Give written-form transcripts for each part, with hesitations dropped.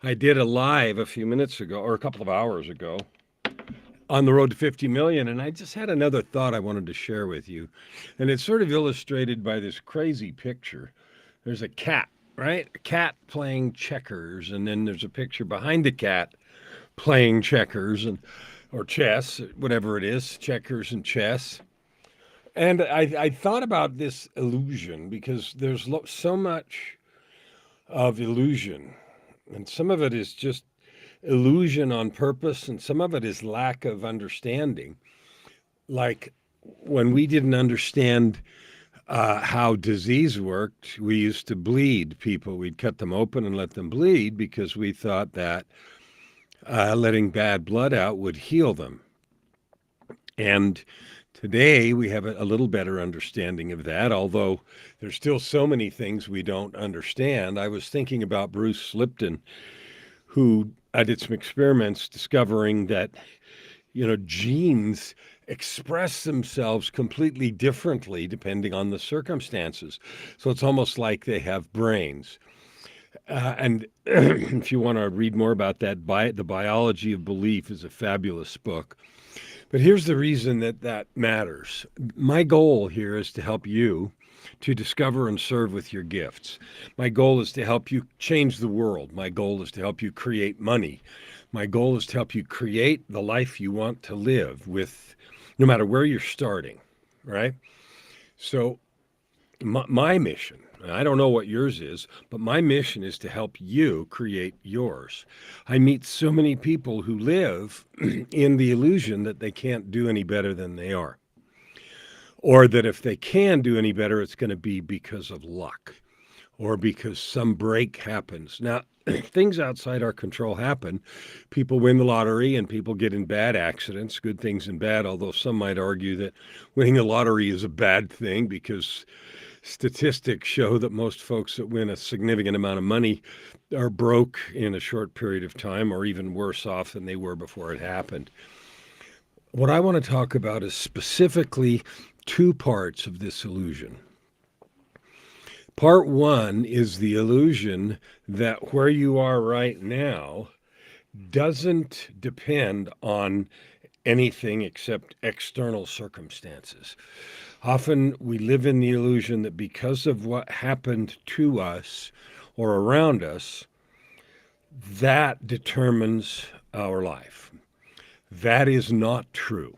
I did a live a few minutes ago, or a couple of hours ago, on the road to 50 million, and I just had another thought I wanted to share with you. And it's sort of illustrated by this crazy picture. There's a cat, right? A cat playing checkers, and then there's a picture behind the cat playing checkers and or chess, whatever it is, checkers and chess. And I thought about this illusion because there's so much of illusion, and some of it is just illusion on purpose, and some of it is lack of understanding. Like when we didn't understand how disease worked, we used to bleed people. We'd cut them open and let them bleed because we thought that letting bad blood out would heal them. And today we have a little better understanding of that, although there's still so many things we don't understand. I was thinking about Bruce Lipton, who did some experiments discovering that, genes express themselves completely differently depending on the circumstances. So it's almost like they have brains. And if you want to read more about that, The Biology of Belief is a fabulous book. But here's the reason that that matters. My goal here is to help you to discover and serve with your gifts. My goal is to help you change the world. My goal is to help you create money. My goal is to help you create the life you want to live with, no matter where you're starting, right? So my mission, I don't know what yours is, but my mission is to help you create yours. I meet so many people who live in the illusion that they can't do any better than they are, or that if they can do any better, it's going to be because of luck or because some break happens. Now, things outside our control happen. People win the lottery and people get in bad accidents, good things and bad, although some might argue that winning the lottery is a bad thing because statistics show that most folks that win a significant amount of money are broke in a short period of time or even worse off than they were before it happened. What I want to talk about is specifically two parts of this illusion. Part one is the illusion that where you are right now doesn't depend on anything except external circumstances. Often we live in the illusion that because of what happened to us or around us, that determines our life. That is not true.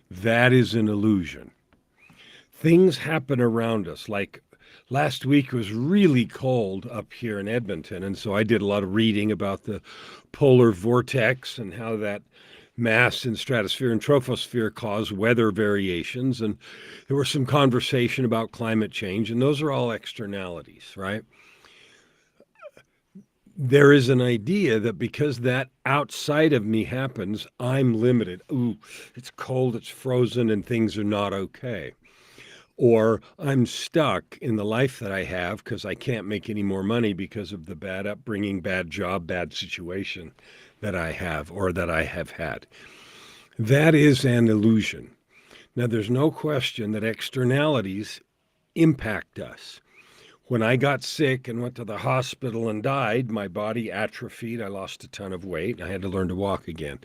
That is an illusion. Things happen around us. Like last week was really cold up here in Edmonton, and so I did a lot of reading about the polar vortex and how that mass in stratosphere and troposphere cause weather variations. And there was some conversation about climate change, and those are all externalities, right? There is an idea that because that outside of me happens, I'm limited. Ooh, it's cold, it's frozen, and things are not okay. Or I'm stuck in the life that I have because I can't make any more money because of the bad upbringing, bad job, bad situation that I have or that I have had. That is an illusion. Now, there's no question that externalities impact us. When I got sick and went to the hospital and died, my body atrophied. I lost a ton of weight. I had to learn to walk again.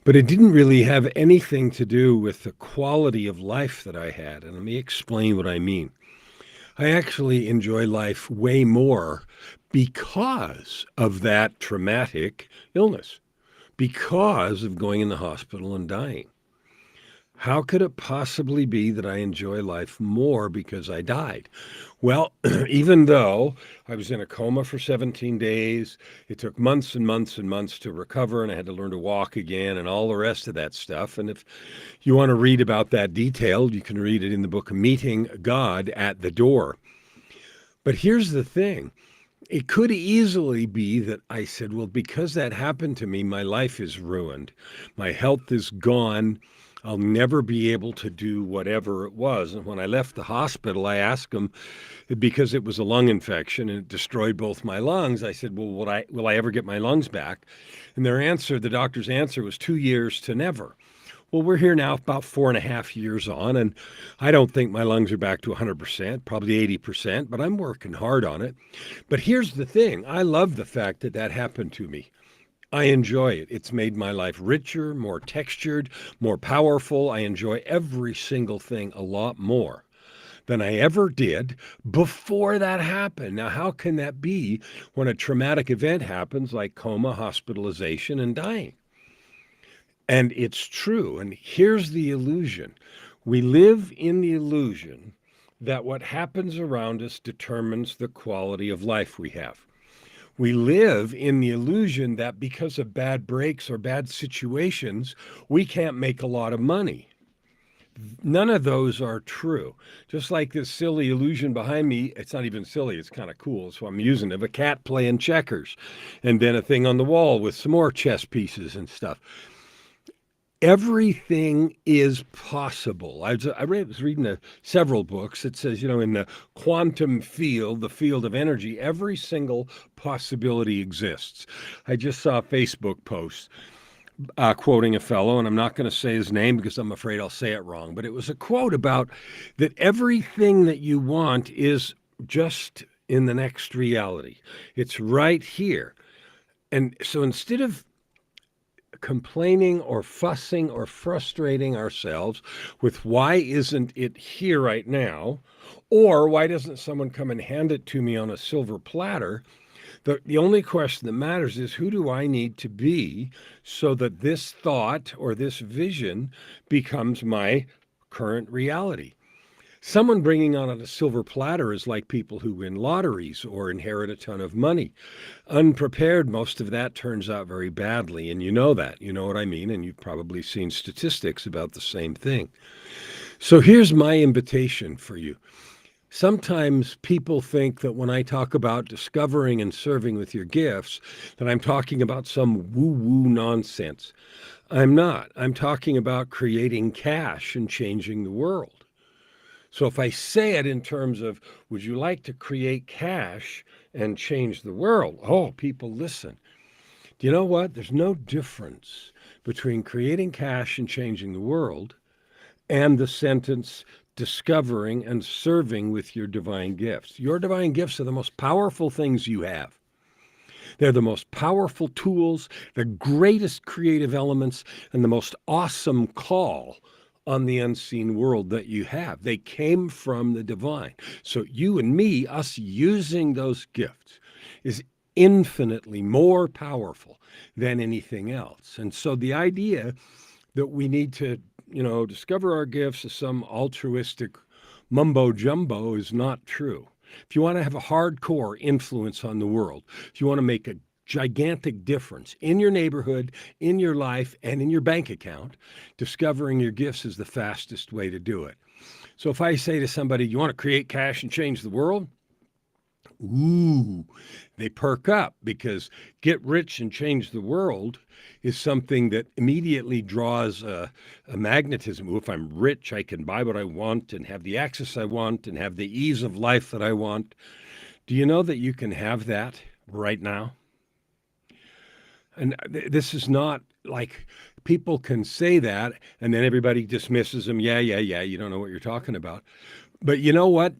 But it didn't really have anything to do with the quality of life that I had. And let me explain what I mean. I actually enjoy life way more because of that traumatic illness, because of going in the hospital and dying. How could it possibly be that I enjoy life more because I died? Well, even though I was in a coma for 17 days, it took months and months and months to recover, and I had to learn to walk again and all the rest of that stuff. And if you want to read about that detailed, you can read it in the book Meeting God at the Door. But here's the thing. It could easily be that I said, well, because that happened to me, my life is ruined. My health is gone. I'll never be able to do whatever it was. And when I left the hospital, I asked them, because it was a lung infection and it destroyed both my lungs. I said, well, will I ever get my lungs back? And the doctor's answer was 2 years to never. Well, we're here now about 4.5 years on, and I don't think my lungs are back to 100%, probably 80%, but I'm working hard on it. But here's the thing, I love the fact that that happened to me. I enjoy it. It's made my life richer, more textured, more powerful. I enjoy every single thing a lot more than I ever did before that happened. Now, how can that be when a traumatic event happens like coma, hospitalization, and dying? And it's true. And here's the illusion, we live in the illusion that what happens around us determines the quality of life we have. We live in the illusion that because of bad breaks or bad situations, we can't make a lot of money. None of those are true. Just like this silly illusion behind me, it's not even silly, it's kind of cool. So I'm using it of a cat playing checkers, and then a thing on the wall with some more chess pieces and stuff. Everything is possible. Was reading several books. It says, in the quantum field, the field of energy, every single possibility exists. I just saw a Facebook post quoting a fellow, and I'm not going to say his name because I'm afraid I'll say it wrong, but it was a quote about that everything that you want is just in the next reality. It's right here. And so instead of complaining or fussing or frustrating ourselves with why isn't it here right now, or why doesn't someone come and hand it to me on a silver platter, the only question that matters is who do I need to be so that this thought or this vision becomes my current reality. Someone bringing on a silver platter is like people who win lotteries or inherit a ton of money. Unprepared, most of that turns out very badly, and you know that. You know what I mean, and you've probably seen statistics about the same thing. So here's my invitation for you. Sometimes people think that when I talk about discovering and serving with your gifts, that I'm talking about some woo-woo nonsense. I'm not. I'm talking about creating cash and changing the world. So if I say it in terms of, would you like to create cash and change the world? Oh, people listen. Do you know what? There's no difference between creating cash and changing the world and the sentence, discovering and serving with your divine gifts. Your divine gifts are the most powerful things you have. They're the most powerful tools, the greatest creative elements, and the most awesome call on the unseen world that you have. They came from the divine. So you and me, us using those gifts, is infinitely more powerful than anything else. And so the idea that we need to, discover our gifts as some altruistic mumbo jumbo is not true. If you want to have a hardcore influence on the world, if you want to make a gigantic difference in your neighborhood, in your life, and in your bank account, discovering your gifts is the fastest way to do it. So if I say to somebody, you want to create cash and change the world? Ooh, they perk up because get rich and change the world is something that immediately draws a magnetism. Ooh, if I'm rich, I can buy what I want and have the access I want and have the ease of life that I want. Do you know that you can have that right now? And this is not like people can say that and then everybody dismisses them. Yeah, yeah, yeah. You don't know what you're talking about. But you know what?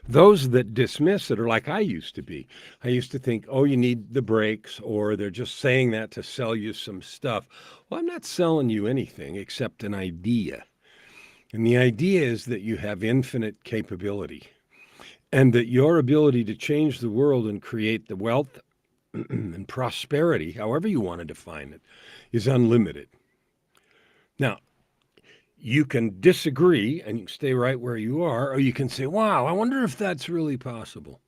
Those that dismiss it are like I used to be. I used to think, oh, you need the breaks, or they're just saying that to sell you some stuff. Well, I'm not selling you anything except an idea. And the idea is that you have infinite capability and that your ability to change the world and create the wealth and prosperity, however you want to define it, is unlimited. Now, you can disagree and you can stay right where you are, or you can say, wow, I wonder if that's really possible.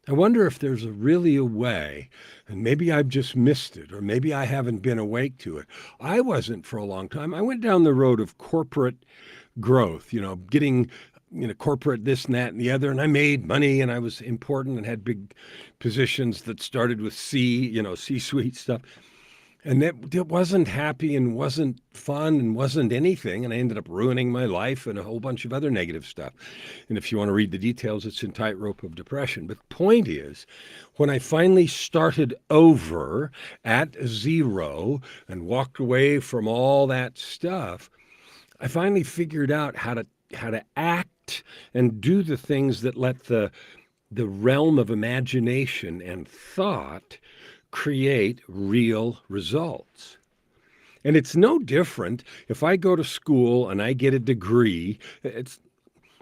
I wonder if there's really a way, and maybe I've just missed it, or maybe I haven't been awake to it. I wasn't for a long time. I went down the road of corporate growth, getting, corporate this and that and the other, and I made money and I was important and had big positions that started with C-suite stuff. And it wasn't happy and wasn't fun and wasn't anything. And I ended up ruining my life and a whole bunch of other negative stuff. And if you want to read the details, it's in Tightrope of Depression. But the point is, when I finally started over at zero and walked away from all that stuff, I finally figured out how to act and do the things that let the realm of imagination and thought create real results. And it's no different if I go to school and I get a degree. If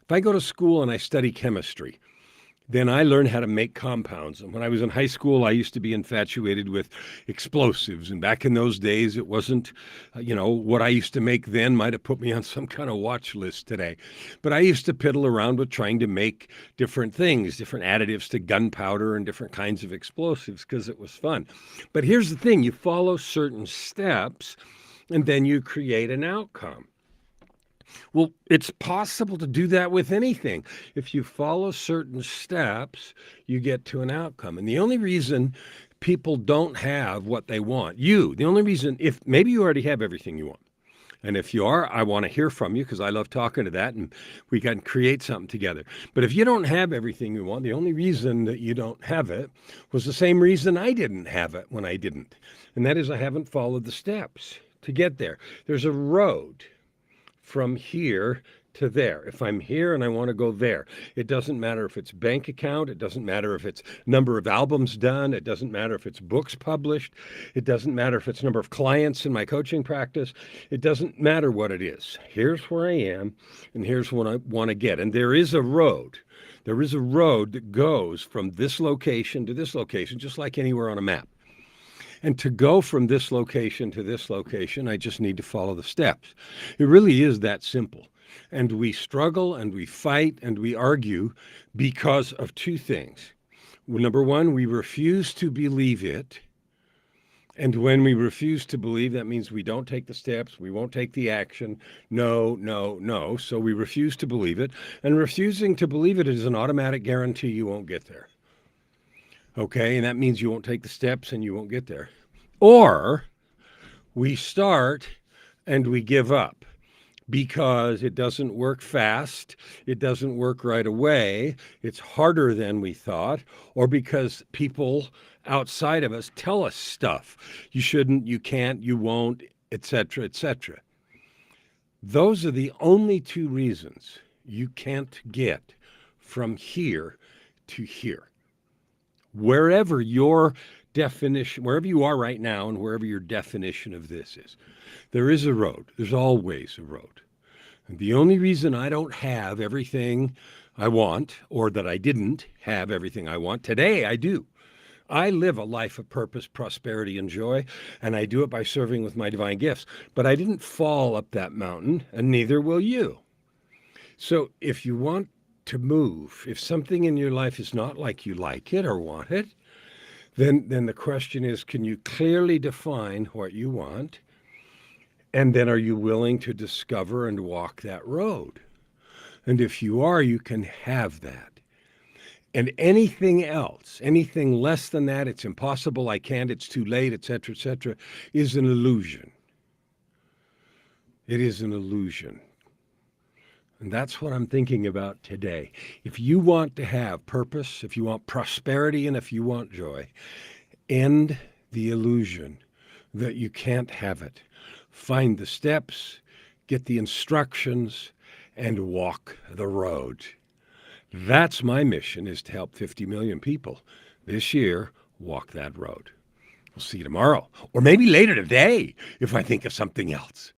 I go to school and I study chemistry, then I learned how to make compounds. And when I was in high school, I used to be infatuated with explosives. And back in those days, it wasn't, what I used to make then might have put me on some kind of watch list today. But I used to piddle around with trying to make different things, different additives to gunpowder and different kinds of explosives because it was fun. But here's the thing, you follow certain steps and then you create an outcome. Well, it's possible to do that with anything. If you follow certain steps, you get to an outcome. And the only reason people don't have what they want, the only reason, if maybe you already have everything you want. And if you are, I want to hear from you because I love talking to that and we can create something together. But if you don't have everything you want, the only reason that you don't have it was the same reason I didn't have it when I didn't. And that is I haven't followed the steps to get there. There's a road from here to there. If I'm here and I want to go there, it doesn't matter if it's bank account, it doesn't matter if it's number of albums done, it doesn't matter if it's books published, it doesn't matter if it's number of clients in my coaching practice, it doesn't matter what it is. Here's where I am and here's what I want to get. And there is a road. There is a road that goes from this location to this location, just like anywhere on a map. And to go from this location to this location, I just need to follow the steps. It really is that simple. And we struggle and we fight and we argue because of two things. Number one, we refuse to believe it. And when we refuse to believe, that means we don't take the steps, we won't take the action. No, no, no. So we refuse to believe it. And refusing to believe it is an automatic guarantee you won't get there. Okay, and that means you won't take the steps and you won't get there. Or we start and we give up because it doesn't work fast, it doesn't work right away, it's harder than we thought, or because people outside of us tell us stuff. You shouldn't, you can't, you won't, etc., etc. Those are the only two reasons you can't get from here to here. Wherever your definition, wherever you are right now and wherever your definition of this is, there is a road. There's always a road. And the only reason I don't have everything I want, or that I didn't have everything I want, today I do. I live a life of purpose, prosperity, and joy, and I do it by serving with my divine gifts. But I didn't fall up that mountain, and neither will you. So if you want to move, if something in your life is not like you like it or want it, then the question is, can you clearly define what you want? And then are you willing to discover and walk that road? And if you are, you can have that. And anything else, anything less than that, it's impossible, I can't, it's too late, etc., is an illusion. It is an illusion. And that's what I'm thinking about today. If you want to have purpose, if you want prosperity, and if you want joy, end the illusion that you can't have it. Find the steps, get the instructions, and walk the road. That's my mission, is to help 50 million people this year walk that road. We'll see you tomorrow, or maybe later today if I think of something else.